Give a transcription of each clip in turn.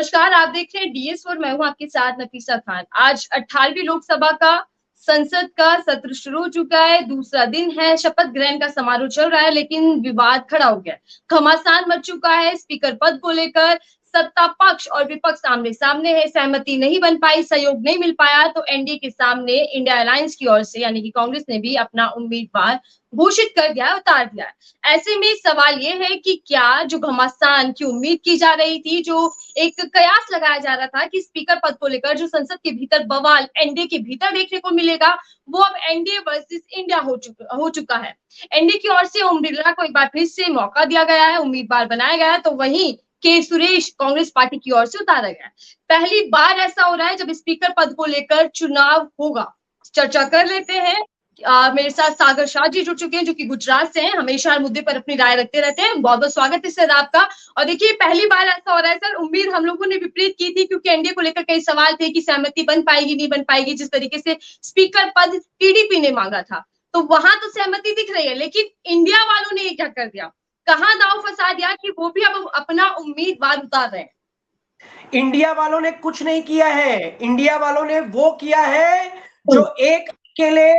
नमस्कार, आप देख रहे हैं डीएस और मैं हूं आपके साथ नफीसा खान। आज 18वीं लोकसभा का संसद का सत्र शुरू हो चुका है। दूसरा दिन है, शपथ ग्रहण का समारोह चल रहा है, लेकिन विवाद खड़ा हो गया। घमासान मच चुका है स्पीकर पद को लेकर। सत्ता पक्ष और विपक्ष आमने सामने है, सहमति नहीं बन पाई, सहयोग नहीं मिल पाया, तो एनडीए के सामने इंडिया अलायंस की ओर से यानी कि कांग्रेस ने भी अपना उम्मीदवार घोषित कर दिया, उतार दिया। ऐसे में सवाल ये है कि क्या जो घमासान की उम्मीद की जा रही थी, जो एक कयास लगाया जा रहा था कि स्पीकर पद को लेकर जो संसद के भीतर बवाल एनडीए के भीतर देखने को मिलेगा, वो अब एनडीए वर्सेस इंडिया हो चुका है। एनडीए की ओर से ओम बिरला को एक बार फिर से मौका दिया गया है, उम्मीदवार बनाया गया है, तो वहीं के सुरेश कांग्रेस पार्टी की ओर से उतारा गया है। पहली बार ऐसा हो रहा है जब स्पीकर पद को लेकर चुनाव होगा। चर्चा कर लेते हैं। मेरे साथ सागर शाह जी जुड़ चुके हैं, जो कि गुजरात से हैं, हमेशा हर मुद्दे पर अपनी राय रखते रहते हैं। बहुत बहुत स्वागत है सर आपका। और देखिए, पहली बार ऐसा हो रहा है सर, उम्मीद हम लोगों ने विपरीत की थी, क्योंकि एनडीए को लेकर कई सवाल थे कि सहमति बन पाएगी नहीं बन पाएगी। जिस तरीके से स्पीकर पद टीडीपी ने मांगा था, तो वहां तो सहमति दिख रही है, लेकिन इंडिया वालों ने ये क्या कर दिया, कहां दांव फंसा दिया कि वो भी अब अपना उम्मीदवार उतार रहे हैं। इंडिया वालों ने कुछ नहीं किया है। इंडिया वालों ने वो किया है जो एक अकेले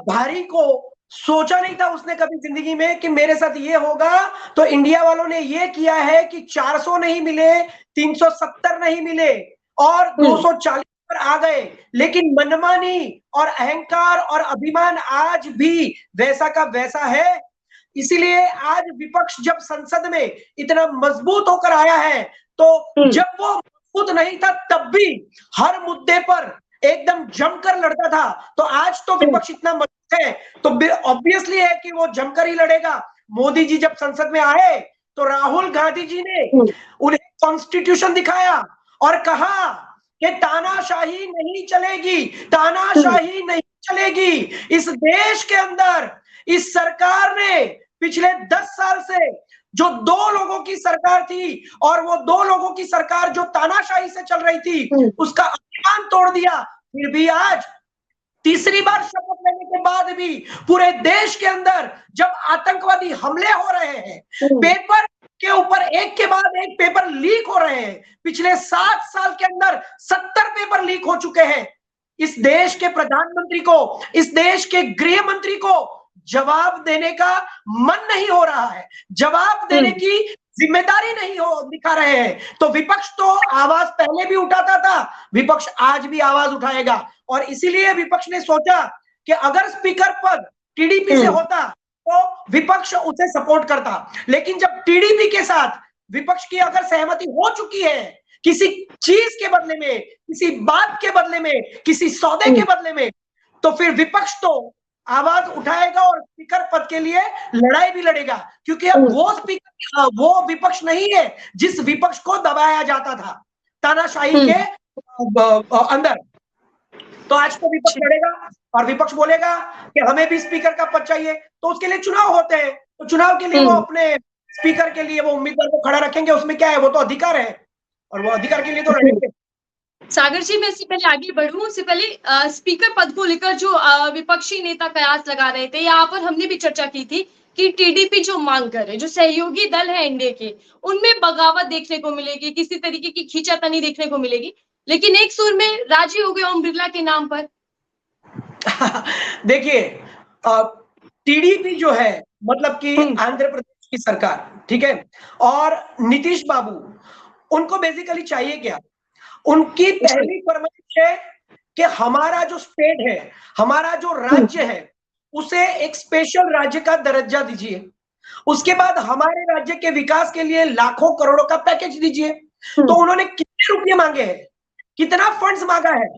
भारी को सोचा नहीं था उसने कभी जिंदगी में कि मेरे साथ ये होगा। तो इंडिया वालों ने ये किया है कि 400 नहीं मिले, 370 नहीं मिले और 240 पर आ गए, लेकिन मनमानी और अहंकार और अभिमान आज भी वैसा का वैसा है। इसीलिए आज विपक्ष जब संसद में इतना मजबूत होकर आया है, तो जब वो मजबूत नहीं था तब भी हर मुद्दे पर एकदम जमकर लड़ता था। तो आज तो विपक्ष इतना मजबूत है तो ऑब्वियसली है कि वो जमकर ही लड़ेगा। मोदी जी जब संसद में आए तो राहुल गांधी जी ने उन्हें कॉन्स्टिट्यूशन दिखाया और कहा कि तानाशाही नहीं चलेगी, तानाशाही नहीं चलेगी। इस देश के अंदर इस सरकार ने पिछले 10 साल से जो 2 लोगों की सरकार थी और वो 2 लोगों की सरकार जो तानाशाही से चल रही थी, उसका अभिमान तोड़ दिया। फिर भी आज तीसरी बार शपथ लेने के बाद भी पूरे देश के अंदर जब आतंकवादी हमले हो रहे हैं, पेपर के ऊपर एक के बाद एक पेपर लीक हो रहे हैं, पिछले 7 साल के अंदर 70 पेपर लीक हो चुके हैं। इस देश के प्रधानमंत्री को, इस देश के गृह मंत्री को जवाब देने का मन नहीं हो रहा है, जवाब देने की जिम्मेदारी नहीं हो दिखा रहे हैं। तो विपक्ष तो आवाज पहले भी उठाता था, विपक्ष आज भी आवाज उठाएगा। और इसीलिए विपक्ष ने सोचा कि अगर स्पीकर पद टीडीपी से होता तो विपक्ष उसे सपोर्ट करता, लेकिन जब टीडीपी के साथ विपक्ष की अगर सहमति हो चुकी है किसी चीज के बदले में, किसी बात के बदले में, किसी सौदे के बदले में, तो फिर विपक्ष तो आवाज उठाएगा और स्पीकर पद के लिए लड़ाई भी लड़ेगा। क्योंकि अब वो स्पीकर, वो विपक्ष नहीं है जिस विपक्ष को दबाया जाता था तानाशाही के अंदर। तो आज तो विपक्ष लड़ेगा और विपक्ष बोलेगा कि हमें भी स्पीकर का पद चाहिए। तो उसके लिए चुनाव होते हैं, तो चुनाव के लिए वो अपने स्पीकर के लिए वो उम्मीदवार को खड़ा रखेंगे। उसमें क्या है, वो तो अधिकार है और वो अधिकार के लिए तो लड़ेंगे। सागर जी, मैं इससे पहले आगे बढ़ूं, उससे पहले स्पीकर पद को लेकर जो विपक्षी नेता कयास लगा रहे थे, यहाँ पर हमने भी चर्चा की थी कि टीडीपी जो मांग करे, जो सहयोगी दल है एनडीए के, उनमें बगावत देखने को मिलेगी, किसी तरीके की खींचातानी देखने को मिलेगी, लेकिन एक सुर में राजी हो गए ओम बिरला के नाम पर। देखिए, टीडीपी जो है मतलब कि आंध्र प्रदेश की सरकार, ठीक है, और नीतीश बाबू, उनको बेसिकली चाहिए क्या? उनकी पहली फरमाइश है कि हमारा जो स्टेट है, हमारा जो राज्य है, उसे एक स्पेशल राज्य का दर्जा दीजिए। उसके बाद हमारे राज्य के विकास के लिए लाखों करोड़ों का पैकेज दीजिए। तो उन्होंने कितने रुपये मांगे हैं, कितना फंड्स मांगा है?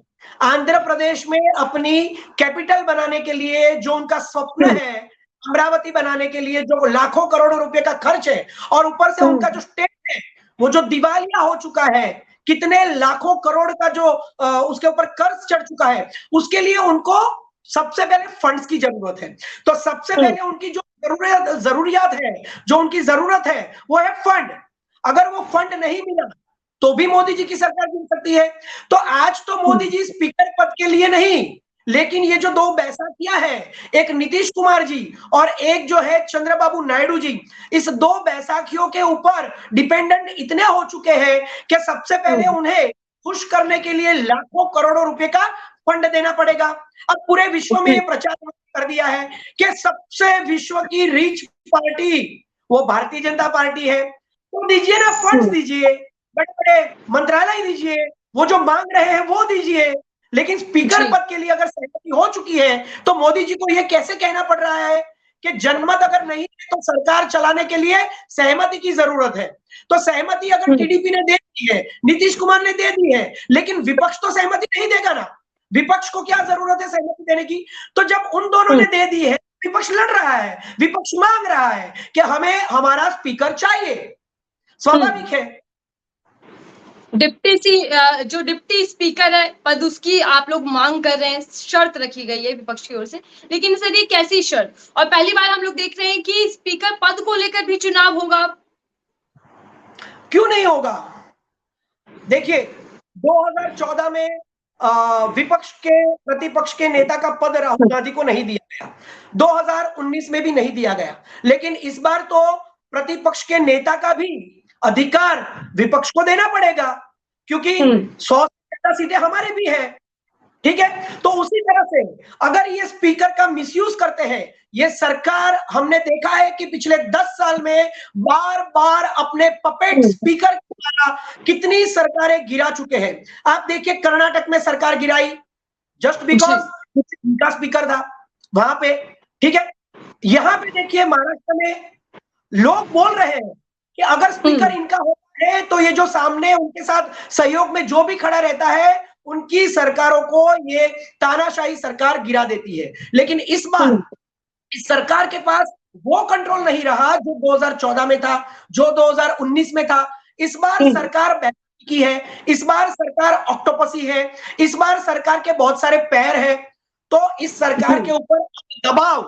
आंध्र प्रदेश में अपनी कैपिटल बनाने के लिए जो उनका स्वप्न है, अमरावती बनाने के लिए जो लाखों करोड़ों रुपए का खर्च है, और ऊपर से उनका जो स्टेट है वो जो दिवालिया हो चुका है, कितने लाखों करोड़ का जो उसके ऊपर कर्ज चढ़ चुका है, उसके लिए उनको सबसे पहले फंड्स की जरूरत है। तो सबसे पहले उनकी जो जरूरियात है, जो उनकी जरूरत है, वो है फंड। अगर वो फंड नहीं मिला तो भी मोदी जी की सरकार गिर सकती है। तो आज तो मोदी जी स्पीकर पद के लिए नहीं, लेकिन ये जो दो बैसाखियां है, एक नीतीश कुमार जी और एक जो है चंद्रबाबू नायडू जी, इस दो बैसाखियों के ऊपर डिपेंडेंट इतने हो चुके हैं कि सबसे पहले उन्हें खुश करने के लिए लाखों करोड़ों रुपए का फंड देना पड़ेगा। अब पूरे विश्व में ये प्रचार कर दिया है कि सबसे विश्व की रिच पार्टी वो भारतीय जनता पार्टी है, तो दीजिए ना, फंड्स दीजिए, बड़े बड़े मंत्रालय दीजिए, वो जो मांग रहे हैं वो दीजिए। लेकिन स्पीकर पद के लिए अगर सहमति हो चुकी है तो मोदी जी को यह कैसे कहना पड़ रहा है कि जनमत अगर नहीं है तो सरकार चलाने के लिए सहमति की जरूरत है। तो सहमति अगर टीडीपी ने दे दी है, नीतीश कुमार ने दे दी है, लेकिन विपक्ष तो सहमति नहीं देगा ना। विपक्ष को क्या जरूरत है सहमति देने की? तो जब उन दोनों ने दे दी है, विपक्ष लड़ रहा है, विपक्ष मांग रहा है कि हमें हमारा स्पीकर चाहिए, स्वाभाविक है। जो डिप्टी स्पीकर है पद, उसकी आप लोग मांग कर रहे हैं, शर्त रखी गई है विपक्ष की ओर से, लेकिन सर ये कैसी शर्त? और पहली बार हम लोग देख रहे हैं कि स्पीकर पद को लेकर भी चुनाव होगा। क्यों नहीं होगा? देखिए 2014 में विपक्ष के प्रतिपक्ष के नेता का पद राहुल गांधी को नहीं दिया गया, 2019 में भी नहीं दिया गया, लेकिन इस बार तो प्रतिपक्ष के नेता का भी अधिकार विपक्ष को देना पड़ेगा, क्योंकि 100 से ज्यादा सीटें हमारे भी है, ठीक है। तो उसी तरह से अगर ये स्पीकर का मिसयूज करते हैं, ये सरकार हमने देखा है कि पिछले 10 साल में बार बार अपने पपेट स्पीकर के द्वारा कितनी सरकारें गिरा चुके हैं। आप देखिए कर्नाटक में सरकार गिराई जस्ट बिकॉज उनका स्पीकर था वहां पे, ठीक है। यहां पे देखिए महाराष्ट्र में लोग बोल रहे हैं कि अगर स्पीकर इनका होता है तो ये जो सामने उनके साथ सहयोग में जो भी खड़ा रहता है उनकी सरकारों को ये तानाशाही सरकार गिरा देती है। लेकिन इस बार इस सरकार के पास वो कंट्रोल नहीं रहा जो 2014 में था, जो 2019 में था। इस बार सरकार बैठी की है, इस बार सरकार ऑक्टोपसी है, इस बार सरकार के बहुत सारे पैर हैं। तो इस सरकार के ऊपर दबाव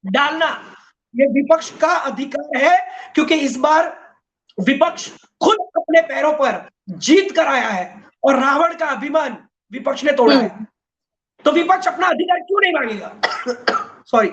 डालना ये विपक्ष का अधिकार है, क्योंकि इस बार विपक्ष खुद अपने पैरों पर जीत कर आया है और रावण का अभिमान विपक्ष ने तोड़ा है। तो विपक्ष अपना अधिकार क्यों नहीं मांगेगा? सॉरी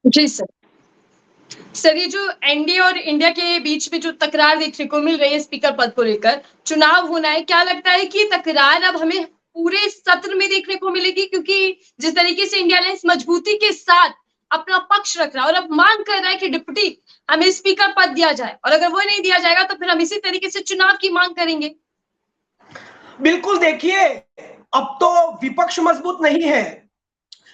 जी सर, ये जो एनडीए और इंडिया के बीच में जो तकरार देखने को मिल रही है स्पीकर पद को लेकर, चुनाव होना है, क्या लगता है कि तकरार अब हमें पूरे सत्र में देखने को मिलेगी? क्योंकि जिस तरीके से इंडिया ने इस मजबूती के साथ अपना पक्ष रख रहा है और अब मांग कर रहा है कि डिप्टी हमें स्पीकर पद दिया जाए, और अगर वो नहीं दिया जाएगा तो फिर हम इसी तरीके से चुनाव की मांग करेंगे। बिल्कुल, देखिए अब तो विपक्ष मजबूत नहीं है,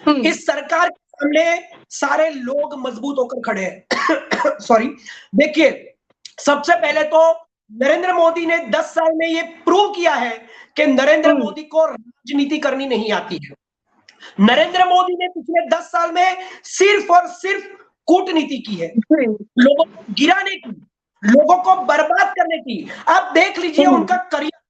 इस सरकार के सामने सारे लोग मजबूत होकर खड़े हैं। सॉरी, देखिए सबसे पहले तो नरेंद्र मोदी ने 10 साल में ये प्रूव किया है कि नरेंद्र मोदी को राजनीति करनी नहीं आती है। नरेंद्र मोदी ने पिछले 10 साल में सिर्फ और सिर्फ कूटनीति की है, लोगों को गिराने की, लोगों को बर्बाद करने की। आप देख लीजिए उनका करियर,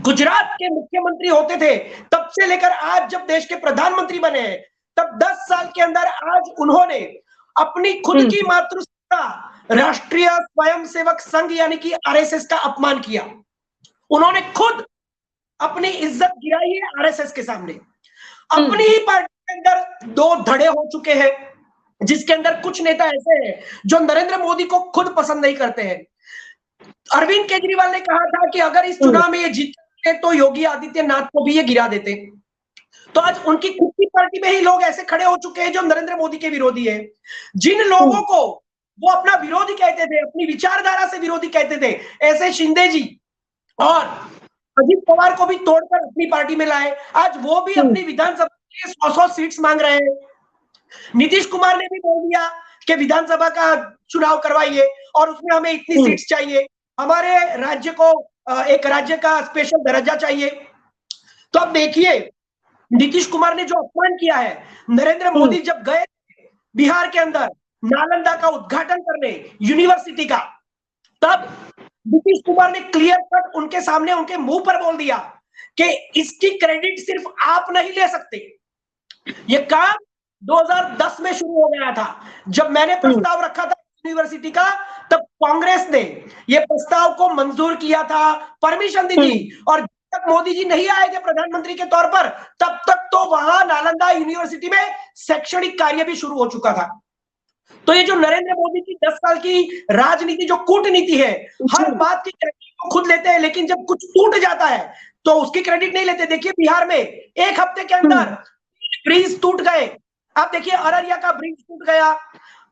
गुजरात के मुख्यमंत्री होते थे तब से लेकर आज जब देश के प्रधानमंत्री बने हैं, तब 10 साल के अंदर आज उन्होंने अपनी खुद की मातृसत्ता राष्ट्रीय स्वयंसेवक संघ यानी कि आरएसएस का अपमान किया। उन्होंने खुद अपनी इज्जत गिराई है आरएसएस के सामने। अपनी ही पार्टी के अंदर 2 धड़े हो चुके हैं, जिसके अंदर कुछ नेता ऐसे हैं जो नरेंद्र मोदी को खुद पसंद नहीं करते हैं। अरविंद केजरीवाल ने कहा था कि अगर इस चुनाव में ये जीतते तो योगी आदित्यनाथ को भी ये गिरा देते। तो आज उनकी खुद की पार्टी में ही लोग ऐसे खड़े हो चुके हैं जो नरेंद्र मोदी के विरोधी है। जिन लोगों को वो अपना विरोधी कहते थे, अपनी विचारधारा से विरोधी कहते थे, ऐसे शिंदे जी और अजित पवार को भी तोड़कर अपनी पार्टी में लाए। आज वो भी अपनी विधानसभा के 100-100 सीट्स मांग रहे हैं। नीतीश कुमार ने भी बोल दिया कि विधानसभा का चुनाव करवाइए और उसमें हमें इतनी सीट्स चाहिए, हमारे राज्य को एक राज्य का स्पेशल दर्जा चाहिए। तो अब देखिए नीतीश कुमार ने जो अपमान किया है, नरेंद्र मोदी जब गए बिहार के अंदर नालंदा का उद्घाटन करने यूनिवर्सिटी का, तब नीतीश कुमार ने क्लियर कट उनके सामने उनके मुंह पर बोल दिया कि इसकी क्रेडिट सिर्फ आप नहीं ले सकते। ये काम 2010 में शुरू हो गया था। जब मैंने प्रस्ताव रखा था यूनिवर्सिटी का, तब कांग्रेस ने ये प्रस्ताव को मंजूर किया था, परमिशन दी थी, और तक मोदी जी नहीं आए थे प्रधानमंत्री के तौर पर, तब तक तो वहां नालंदा यूनिवर्सिटी में शैक्षणिक कार्य भी शुरू हो चुका था। तो ये जो नरेंद्र मोदी की 10 साल की राजनीति, जो कूटनीति है, हर बात की क्रेडिट को खुद लेते हैं, लेकिन जब कुछ टूट जाता है तो उसकी क्रेडिट नहीं लेते। देखिए बिहार में एक हफ्ते के अंदर ब्रिज टूट गए। आप देखिए अररिया का ब्रिज टूट गया,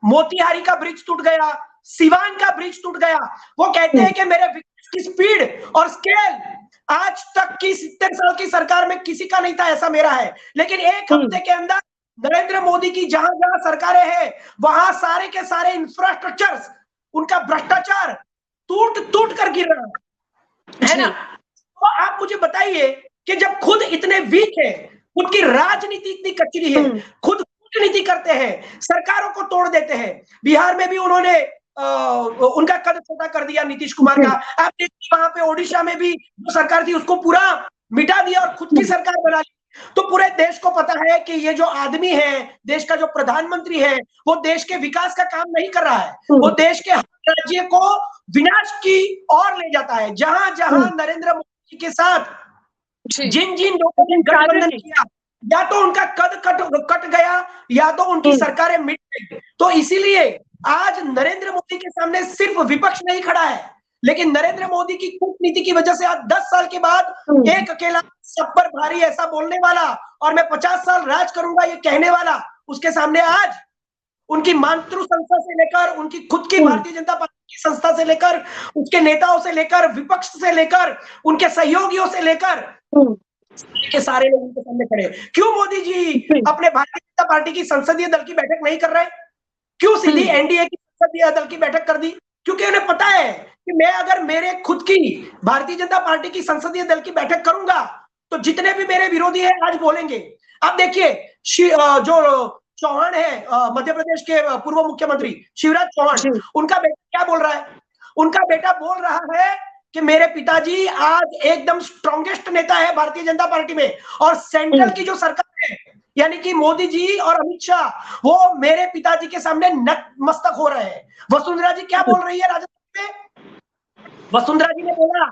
मोतिहारी का ब्रिज टूट गया, सिवान का ब्रिज टूट गया। वो कहते हैं कि मेरे विकास की स्पीड और स्केल आज तक की 70 साल की सरकार में किसी का नहीं था, ऐसा मेरा है। लेकिन एक हफ्ते के अंदर नरेंद्र मोदी की जहां जहां सरकारें हैं, वहां सारे के सारे इंफ्रास्ट्रक्चर, उनका भ्रष्टाचार टूट टूट कर गिर रहा है ना। तो आप मुझे बताइए कि जब खुद इतने वीक है, खुद की राजनीति इतनी कचरी है, खुद कूटनीति करते हैं, सरकारों को तोड़ देते हैं। बिहार में भी उन्होंने उनका कद छोटा कर दिया नीतीश कुमार का। आप देखिए वहां पे ओडिशा में भी जो सरकार थी उसको पूरा मिटा दिया और खुद की सरकार बना ली। तो पूरे देश को पता है कि ये जो आदमी है, देश का जो प्रधानमंत्री है, वो देश के विकास का काम नहीं कर रहा है, वो देश के राज्य को विनाश की ओर ले जाता है। जहां जहां नरेंद्र मोदी के साथ जिन जिन लोगों ने गठबंधन किया, या तो उनका कद कट गया या तो उनकी सरकारें मिट गई। तो इसीलिए आज नरेंद्र मोदी के सामने सिर्फ विपक्ष नहीं खड़ा है, लेकिन नरेंद्र मोदी की कूटनीति की वजह से आज 10 साल के बाद एक अकेला सब पर भारी ऐसा बोलने वाला और मैं 50 साल राज करूंगा ये कहने वाला, उसके सामने आज उनकी मातृ संस्था से लेकर, उनकी खुद की भारतीय जनता पार्टी की संस्था से लेकर, उसके नेताओं से लेकर, विपक्ष से लेकर, उनके सहयोगियों से लेकर के सारे लोग उनके सामने खड़े। क्यों मोदी जी अपने भारतीय जनता पार्टी की संसदीय दल की बैठक नहीं कर रहे? क्यों सीधी एनडीए की संसदीय दल की बैठक कर दी? क्योंकि उन्हें पता है कि मैं अगर मेरे खुद की भारतीय जनता पार्टी की संसदीय दल की बैठक करूंगा तो जितने भी मेरे विरोधी हैं आज बोलेंगे। अब देखिए जो चौहान है, मध्य प्रदेश के पूर्व मुख्यमंत्री शिवराज चौहान, उनका बेटा क्या बोल रहा है? उनका बेटा बोल रहा है कि मेरे पिताजी आज एकदम स्ट्रॉन्गेस्ट नेता है भारतीय जनता पार्टी में, और सेंट्रल की जो सरकार है यानी कि मोदी जी और अमित शाह, वो मेरे पिताजी के सामने नतमस्तक हो रहे हैं। वसुंधरा जी क्या बोल रही है राजस्थान में? वसुंधरा जी ने बोला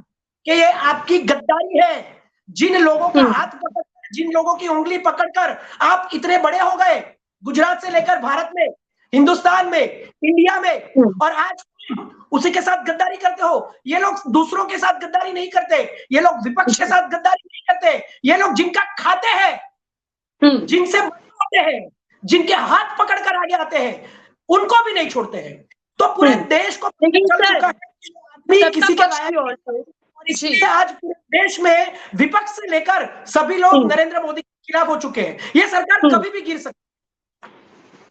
कि ये आपकी गद्दारी है। जिन लोगों का हाथ पकड़कर, जिन लोगों की उंगली पकड़कर आप इतने बड़े हो गए, गुजरात से लेकर भारत में, हिंदुस्तान में, इंडिया में, और आज उसी के साथ गद्दारी करते हो। ये लोग दूसरों के साथ गद्दारी नहीं करते, ये लोग विपक्ष के साथ गद्दारी नहीं करते, ये लोग जिनका खाते हैं, जिनसे होते हैं, जिनके हाथ पकड़कर आगे आते हैं, उनको भी नहीं छोड़ते हैं। तो पूरे देश को चल चुका है कि किसी के लायक, और इसलिए आज पूरे देश में विपक्ष से लेकर सभी लोग नरेंद्र मोदी के खिलाफ हो चुके हैं। ये सरकार कभी भी गिर सकती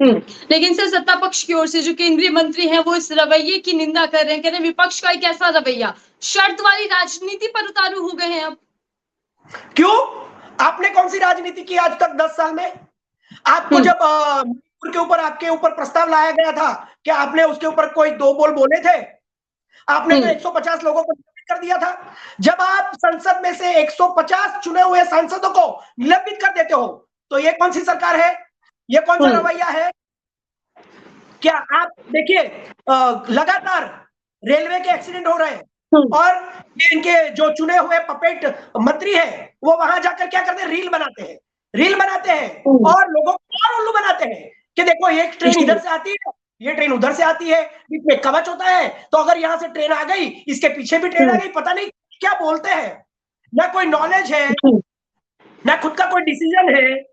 है। लेकिन सर सत्ता पक्ष की ओर से जो केंद्रीय मंत्री हैं वो इस रवैये की निंदा कर रहे हैं, कह रहे हैं विपक्ष का एक ऐसा रवैया शर्त वाली राजनीति पर उतारू हो गए हैं। अब क्यों? आपने कौन सी राजनीति की आज तक 10 साल में? आपको जब मणिपुर के ऊपर आपके ऊपर प्रस्ताव लाया गया था, क्या आपने उसके ऊपर कोई दो बोल बोले थे? आपने तो 150 लोगों को निलंबित कर दिया था। जब आप संसद में से 150 चुने हुए सांसदों को निलंबित कर देते हो, तो ये कौन सी सरकार है? ये कौन सा रवैया है? क्या आप देखिए लगातार रेलवे के एक्सीडेंट हो रहे हैं, और ये इनके जो चुने हुए पपेट मंत्री हैं वो वहां जाकर क्या करते हैं? रील बनाते हैं, रील बनाते हैं और लोगों को और उल्लू बनाते हैं कि देखो एक ट्रेन इधर से आती है, ये ट्रेन उधर से आती है, बीच में कवच होता है, तो अगर यहां से ट्रेन आ गई, इसके पीछे भी ट्रेन आ गई, पता नहीं क्या बोलते हैं। ना कोई नॉलेज है, ना खुद का कोई डिसीजन है,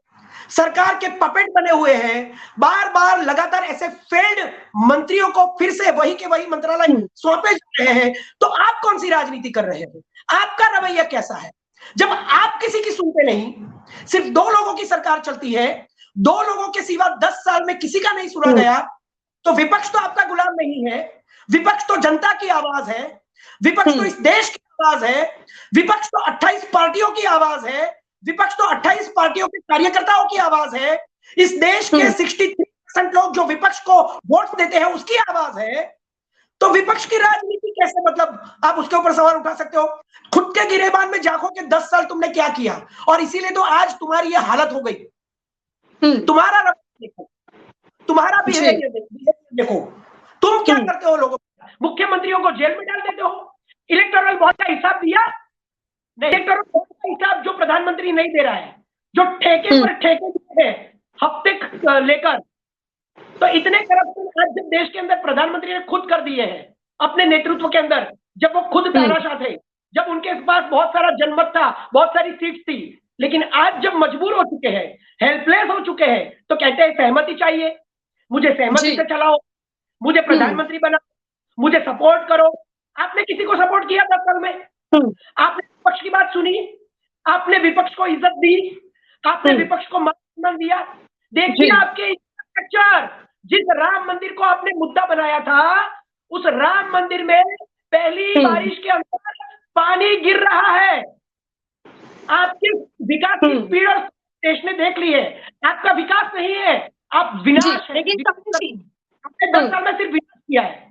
सरकार के पपेट बने हुए हैं। बार बार लगातार ऐसे फेल्ड मंत्रियों को फिर से वही के वही मंत्रालय सौंपे जा रहे हैं। तो आप कौन सी राजनीति कर रहे हैं? आपका रवैया कैसा है? जब आप किसी की सुनते नहीं, सिर्फ 2 लोगों की सरकार चलती है, 2 लोगों के सिवा 10 साल में किसी का नहीं सुना गया, तो विपक्ष तो आपका गुलाम नहीं है। विपक्ष तो जनता की आवाज है, विपक्ष तो इस देश की आवाज है, विपक्ष तो 28 पार्टियों की आवाज है, विपक्ष तो 28 पार्टियों के कार्यकर्ताओं की आवाज है। इस देश के 63% लोग जो विपक्ष को वोट देते हैं उसकी आवाज है। तो विपक्ष की राजनीति कैसे, मतलब आप उसके ऊपर सवाल उठा सकते हो? खुद के गिरेबान में झांको कि 10 साल तुमने क्या किया, और इसीलिए तो आज तुम्हारी ये हालत हो गई। तुम्हारा रवैया देखो, तुम्हारा बिहेवियर देखो, तुम क्या करते हो? लोगों, मुख्यमंत्रियों को जेल में डाल देते हो, इलेक्टोरल बॉन्ड का हिसाब दिया नहीं, इलेक्टोरल प्रधानमंत्री नहीं दे रहा है, जो ठेके पर ठेके देते हैं हफ्ते लेकर, तो इतने करप्शन आज जब देश के अंदर प्रधानमंत्री ने खुद कर दिए हैं अपने नेतृत्व के अंदर, जब वो खुद तानाशाह थे, जब उनके पास बहुत सारा जनमत था, बहुत सारी सीट थी, लेकिन आज जब मजबूर हो चुके हैं, हेल्पलेस हो चुके हैं, तो कहते हैं सहमति चाहिए, मुझे सहमति से चलाओ, मुझे प्रधानमंत्री बनाओ, मुझे सपोर्ट करो। आपने किसी को सपोर्ट किया 10 साल में? आपने विपक्ष की बात सुनी? आपने विपक्ष को इज्जत दी? आपने विपक्ष को मान सम्मान दिया? देखिए आपके इंफ्रास्ट्रक्चर, जिस राम मंदिर को आपने मुद्दा बनाया था, उस राम मंदिर में पहली बारिश के अंदर पानी गिर रहा है। आपके विकास की स्पीड और देश ने देख ली है। आपका विकास नहीं है, आप विनाश है। लेकिन आपने 10 साल में सिर्फ विनाश किया है।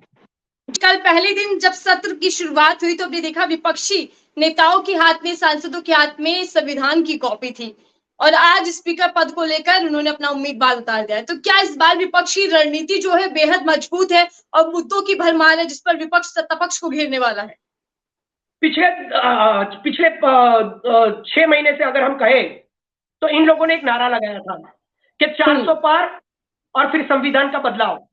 कल पहले दिन जब सत्र की शुरुआत हुई तो हमने देखा विपक्षी नेताओं के हाथ में, सांसदों के हाथ में संविधान की कॉपी थी और आज स्पीकर पद को लेकर उन्होंने अपना उम्मीदवार उतार दिया है। तो क्या इस बार विपक्षी रणनीति जो है बेहद मजबूत है और मुद्दों की भरमार है जिस पर विपक्ष सत्तापक्ष को घेरने वाला है? पिछले 6 महीने से अगर हम कहें तो इन लोगों ने एक नारा लगाया था कि 400 पार और फिर संविधान का बदलाव।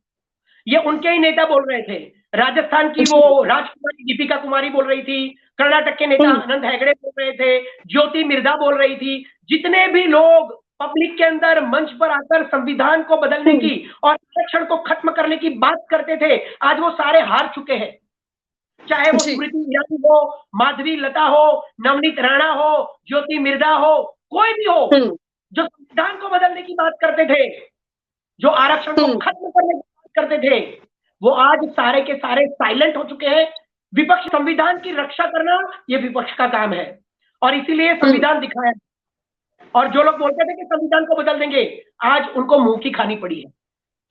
ये उनके ही नेता बोल रहे थे। राजस्थान की वो राजकुमारी दीपिका कुमारी बोल रही थी, कर्नाटक के नेता आनंद हेगड़े बोल रहे थे, ज्योति मिर्धा बोल रही थी। जितने भी लोग पब्लिक के अंदर मंच पर आकर संविधान को बदलने की और आरक्षण को खत्म करने की बात करते थे, आज वो सारे हार चुके हैं। चाहे वो स्मृति ईरानी हो, माधवी लता हो, नवनीत राणा हो, ज्योति मिर्धा हो, कोई भी हो, जो संविधान को बदलने की बात करते थे, जो आरक्षण को खत्म करने की बात करते थे, वो आज सारे के सारे साइलेंट हो चुके हैं। विपक्ष, संविधान की रक्षा करना ये विपक्ष का काम है और इसीलिए संविधान दिखाया। और जो लोग बोलते थे कि संविधान को बदल देंगे, आज उनको मुंह की खानी पड़ी है।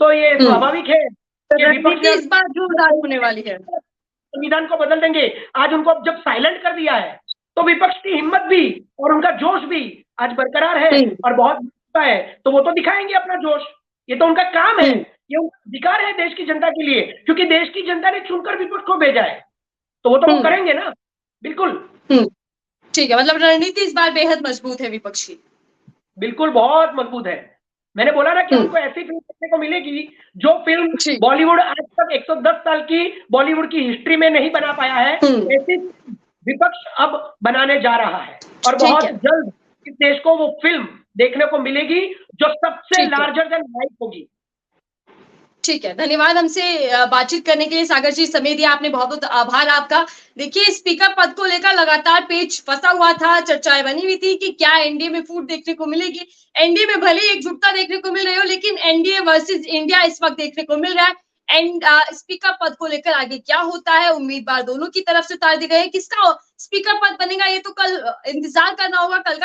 तो ये स्वाभाविक है कि विपक्ष इस बार जोरदार होने वाली है। संविधान को बदल देंगे, आज उनको जब साइलेंट कर दिया है तो विपक्ष की हिम्मत भी और उनका जोश भी आज बरकरार है और बहुत है, तो वो तो दिखाएंगे अपना जोश। ये तो उनका काम है, ये उनका अधिकार है देश की जनता के लिए, क्योंकि देश की जनता ने चुनकर विपक्ष को भेजा है, तो वो तो वो करेंगे ना। बिल्कुल ठीक है, मतलब रणनीति इस बार बेहद मजबूत है विपक्ष की। बिल्कुल बहुत मजबूत है। मैंने बोला ना कि उनको ऐसी फिल्म देखने को मिलेगी जो फिल्म बॉलीवुड आज तक 110 साल की बॉलीवुड की हिस्ट्री में नहीं बना पाया है, ऐसी विपक्ष अब बनाने जा रहा है और बहुत जल्द इस देश को वो फिल्म देखने को मिलेगी जो सबसे लार्जर देन लाइफ होगी। ठीक है, धन्यवाद हमसे बातचीत करने के लिए सागर जी, समय दिया आपने, बहुत बहुत आभार आपका। देखिए, स्पीकर पद को लेकर लगातार पेच फंसा हुआ था, चर्चाएं बनी हुई थी कि क्या एनडीए में फूट देखने को मिलेगी। एनडीए में भले ही एकजुटता देखने को मिल रही हो, लेकिन एनडीए वर्सेस इंडिया इस वक्त देखने को मिल रहा है। एंड स्पीकर पद को लेकर आगे क्या होता है, उम्मीदवार दोनों की तरफ से उतार दिए गए। किसका स्पीकर पद बनेगा ये तो कल इंतजार करना होगा। कल